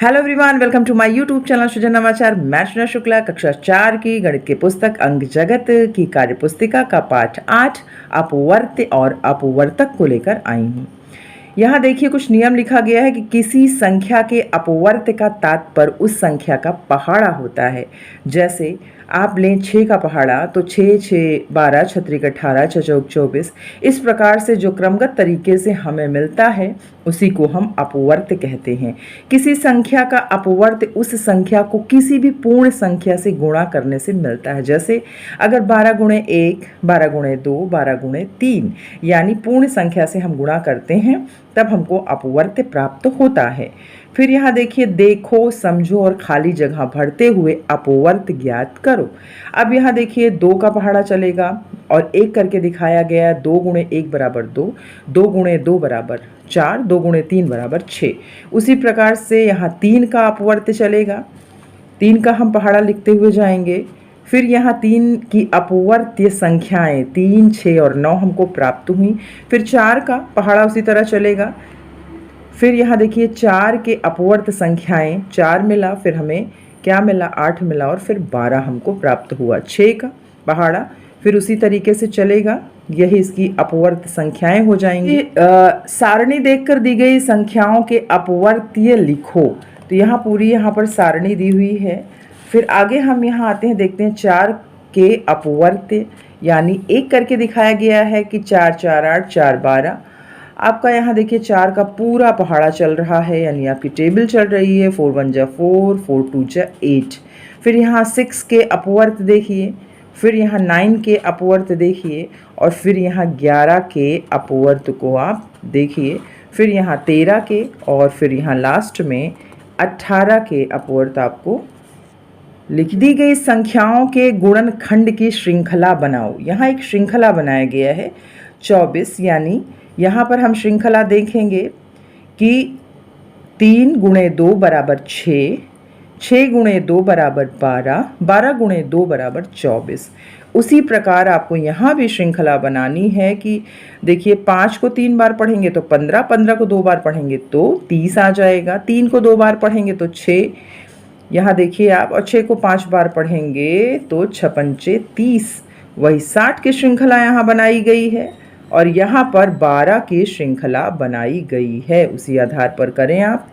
Hello everyone, welcome to my YouTube channel Srijan Navachar. मैं रचना शुक्ला कक्षा 4 की गणित की पुस्तक अंक जगत की कार्य पुस्तिका का पाठ 8 अपवर्त्य और अपवर्तक को लेकर आई हूँ। यहाँ देखिए कुछ नियम लिखा गया है कि किसी संख्या के अपवर्त्य का तात्पर्य उस संख्या का पहाड़ा होता है। जैसे आप लें 6 का पहाड़ा तो 6 6 12 6 3 18 6 चौक 24। इस प्रकार से जो क्रमगत तरीके से हमें मिलता है उसी को हम अपवर्त्य कहते हैं। किसी संख्या का अपवर्त्य उस संख्या को किसी भी पूर्ण संख्या से गुणा करने से मिलता है। जैसे अगर 12 गुणे 1, 12 गुणे 2, 12 गुणे 3 यानी पूर्ण संख्या से हम गुणा करते हैं तब हमको अपवर्त्य प्राप्त होता है। फिर यहाँ देखिए, देखो, समझो और खाली जगह भरते हुए अपवर्त्य ज्ञात करो। अब यहाँ देखिए 2 का पहाड़ा चलेगा और 1 करके दिखाया गया है। 2 गुणे 1 बराबर 2, 2 गुणे 2 बराबर 4, 2 गुणे 3 बराबर 6। उसी प्रकार से यहाँ 3 का अपवर्त्य चलेगा। 3 का हम पहाड़ा लिखते हुए जाएंगे। फिर यहाँ 3 की अपवर्त्य संख्याएं 3, 6 और 9 हमको प्राप्त हुई। फिर 4 का पहाड़ा उसी तरह चलेगा। फिर यहाँ देखिए 4 के अपवर्त्य संख्याएं 4 मिला, फिर हमें क्या मिला, 8 मिला और फिर 12 हमको प्राप्त हुआ। 6 का पहाड़ा फिर उसी तरीके से चलेगा। यही इसकी अपवर्त्य संख्याएं हो जाएंगी। सारणी देखकर दी गई संख्याओं के अपवर्त्य लिखो। तो यहाँ पूरी यहाँ पर सारणी दी हुई है। फिर आगे हम यहाँ आते हैं, देखते हैं 4 के अपवर्त्य, यानी 1 करके दिखाया गया है कि 4 4 8 4 12। आपका यहाँ देखिए 4 का पूरा पहाड़ा चल रहा है, यानी आपकी टेबल चल रही है। 4 1 जा 4, 4 2 जा 8। फिर यहाँ 6 के अपवर्त्य देखिए, फिर यहाँ 9 के अपवर्त्य देखिए और फिर यहाँ 11 के अपवर्त्य को आप देखिए। फिर यहाँ 13 के और फिर यहाँ लास्ट में 18 के अपवर्त्य आपको लिख दी गई संख्याओं के गुणनखंड की श्रृंखला बनाओ। यहाँ एक श्रृंखला बनाया गया है 24, यानी यहाँ पर हम श्रृंखला देखेंगे कि 3 गुणे 2 बराबर 6, 6 गुणे 2 बराबर 12, 12 गुणे 2 बराबर 24। उसी प्रकार आपको यहाँ भी श्रृंखला बनानी है कि देखिए 5 को 3 बार पढ़ेंगे तो 15, 15 को 2 बार पढ़ेंगे तो 30 आ जाएगा, 3 को 2 बार पढ़ेंगे तो 6, यहाँ देखिए आप, और 6 को 5 बार पढ़ेंगे तो 6 पंचे 30। वही 60 की श्रृंखला यहाँ बनाई गई है और यहाँ पर 12 की श्रृंखला बनाई गई है। उसी आधार पर करें आप।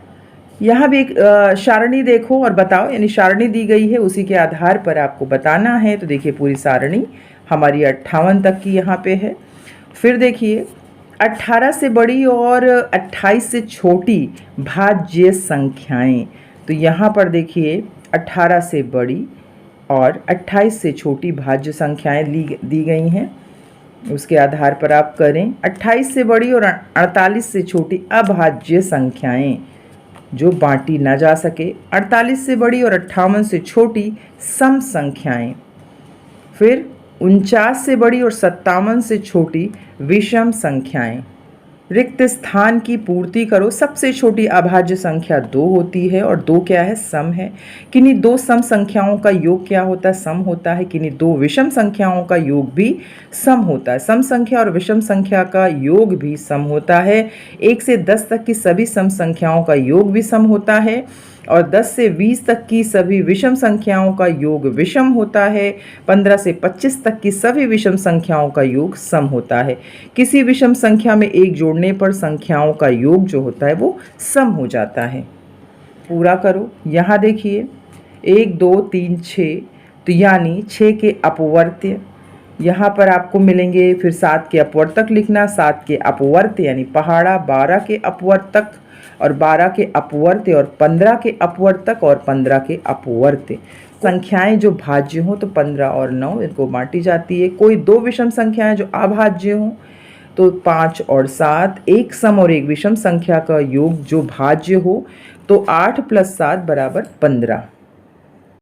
यहाँ भी एक सारणी देखो और बताओ, यानी सारणी दी गई है उसी के आधार पर आपको बताना है। तो देखिए पूरी सारणी हमारी 58 तक की यहाँ पे है। फिर देखिए 18 से बड़ी और 28 से छोटी भाज्य संख्याएं। तो यहाँ पर देखिए 18 से बड़ी और 28 से छोटी भाज्य संख्याएं दी गई हैं। उसके आधार पर आप करें। 28 से बड़ी और 48 से छोटी अभाज्य संख्याएं जो बांटी ना जा सके। 48 से बड़ी और 58 से छोटी सम संख्याएं। फिर 49 से बड़ी और 57 से छोटी विषम संख्याएं। रिक्त स्थान की पूर्ति करो। सबसे छोटी अभाज्य संख्या 2 होती है और 2 क्या है, सम है। किन्हीं 2 सम संख्याओं का योग क्या होता है, सम होता है। किन्हीं 2 विषम संख्याओं का योग भी सम होता है। सम संख्या और विषम संख्या का योग भी सम होता है। 1 से 10 तक की सभी सम संख्याओं का योग भी सम होता है और 10 से 20 तक की सभी विषम संख्याओं का योग विषम होता है। 15 से 25 तक की सभी विषम संख्याओं का योग सम होता है। किसी विषम संख्या में 1 जोड़ने पर संख्याओं का योग जो होता है वो सम हो जाता है। पूरा करो। यहाँ देखिए 1 2 3 6, तो यानी 6 के अपवर्त्य यहाँ पर आपको मिलेंगे। फिर 7 के अपवर्तक लिखना, 7 के अपवर्त्य यानी पहाड़ा, 12 के अपवर्तक और 12 के अपवर्त्य और 15 के अपवर्तक और 15 के अपवर्त्य। संख्याएं जो भाज्य हों तो 15 और 9 इनको बांटी जाती है। कोई 2 विषम संख्याएं जो अभाज्य हों तो 5 और 7। एक सम और एक विषम संख्या का योग जो भाज्य हो तो 8 + 7 = 15।